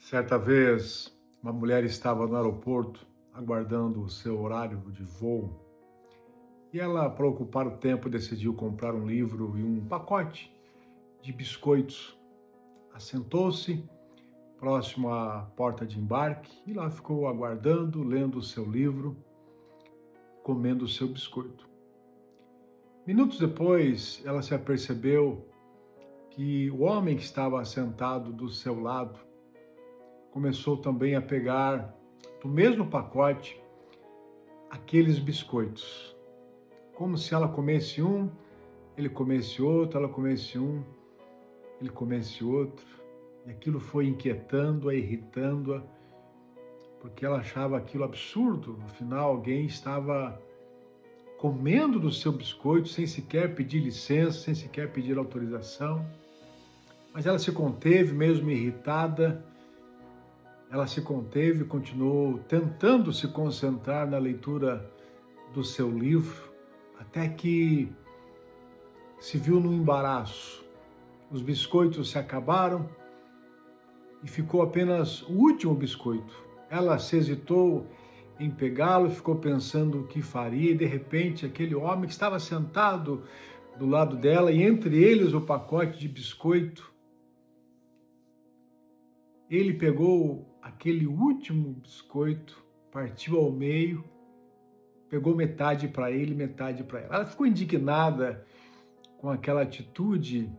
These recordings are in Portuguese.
Certa vez, uma mulher estava no aeroporto aguardando o seu horário de voo e ela, para ocupar o tempo, decidiu comprar um livro e um pacote de biscoitos. Assentou-se próximo à porta de embarque e lá ficou aguardando, lendo o seu livro, comendo o seu biscoito. Minutos depois, ela se apercebeu que o homem que estava sentado do seu lado começou também a pegar do mesmo pacote aqueles biscoitos. Como se ela comesse um, ele comesse outro, ela comesse um, ele comesse outro. E aquilo foi inquietando-a, irritando-a, porque ela achava aquilo absurdo. Afinal, alguém estava comendo do seu biscoito sem sequer pedir licença, sem sequer pedir autorização. Mas ela se conteve, mesmo irritada, ela se conteve, continuou tentando se concentrar na leitura do seu livro, até que se viu num embaraço. Os biscoitos se acabaram e ficou apenas o último biscoito. Ela se hesitou em pegá-lo, ficou pensando o que faria, e de repente aquele homem que estava sentado do lado dela, e entre eles o pacote de biscoito, ele pegou aquele último biscoito, partiu ao meio, pegou metade para ele, metade para ela. Ela ficou indignada com aquela atitude,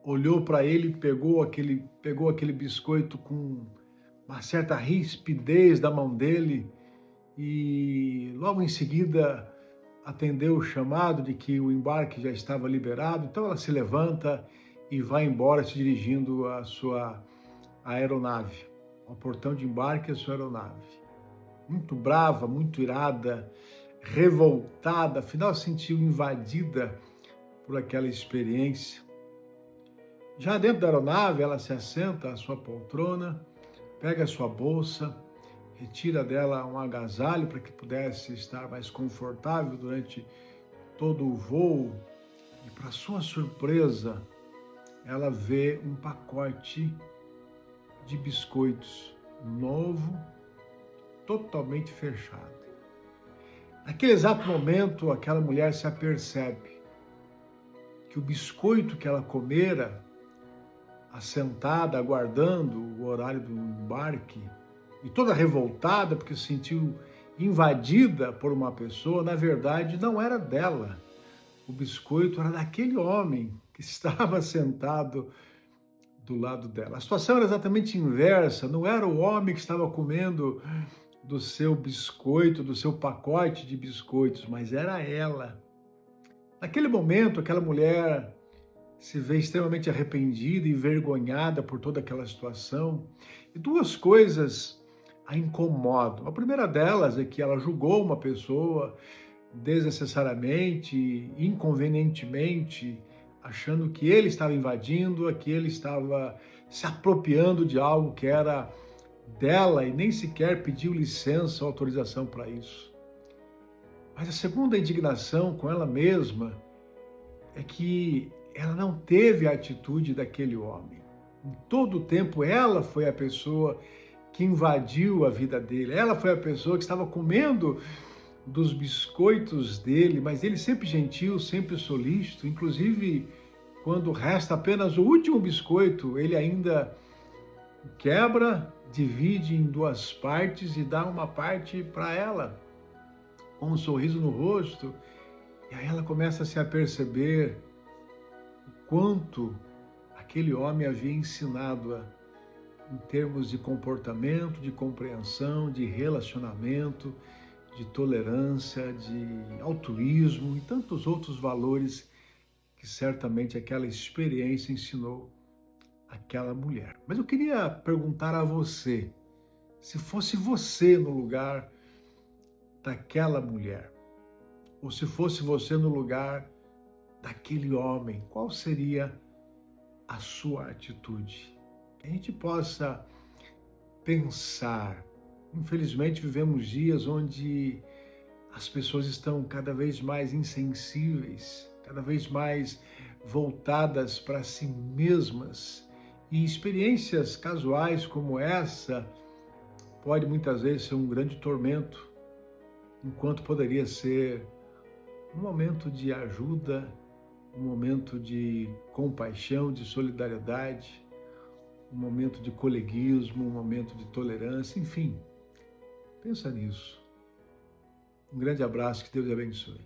olhou para ele, pegou aquele biscoito com uma certa rispidez da mão dele e logo em seguida atendeu o chamado de que o embarque já estava liberado. Então ela se levanta e vai embora, se dirigindo à sua aeronave, ao portão de embarque, a sua aeronave. Muito brava, muito irada, revoltada, afinal se sentiu invadida por aquela experiência. Já dentro da aeronave, ela se assenta à sua poltrona, pega a sua bolsa, retira dela um agasalho para que pudesse estar mais confortável durante todo o voo. E, para sua surpresa, ela vê um pacote de biscoitos novo, totalmente fechado. Naquele exato momento, aquela mulher se apercebe que o biscoito que ela comera, assentada, aguardando o horário do embarque, e toda revoltada porque se sentiu invadida por uma pessoa, na verdade não era dela. O biscoito era daquele homem que estava sentado do lado dela. A situação era exatamente inversa, não era o homem que estava comendo do seu biscoito, do seu pacote de biscoitos, mas era ela. Naquele momento, aquela mulher se vê extremamente arrependida e envergonhada por toda aquela situação. E duas coisas a incomodam. A primeira delas é que ela julgou uma pessoa desnecessariamente, inconvenientemente, achando que ele estava invadindo, que ele estava se apropriando de algo que era dela e nem sequer pediu licença ou autorização para isso. Mas a segunda indignação com ela mesma é que ela não teve a atitude daquele homem. Em todo o tempo, ela foi a pessoa que invadiu a vida dele, ela foi a pessoa que estava comendo dos biscoitos dele, mas ele sempre gentil, sempre solícito, inclusive quando resta apenas o último biscoito, ele ainda quebra, divide em duas partes e dá uma parte para ela, com um sorriso no rosto. E aí ela começa a se aperceber o quanto aquele homem havia ensinado-a em termos de comportamento, de compreensão, de relacionamento, de tolerância, de altruísmo e tantos outros valores que certamente aquela experiência ensinou aquela mulher. Mas eu queria perguntar a você, se fosse você no lugar daquela mulher, ou se fosse você no lugar daquele homem, qual seria a sua atitude? Que a gente possa pensar. Infelizmente, vivemos dias onde as pessoas estão cada vez mais insensíveis, cada vez mais voltadas para si mesmas E experiências casuais como essa pode muitas vezes ser um grande tormento, enquanto poderia ser um momento de ajuda, um momento de compaixão, de solidariedade, um momento de coleguismo, um momento de tolerância, enfim. Pensa nisso. Um grande abraço, que Deus abençoe.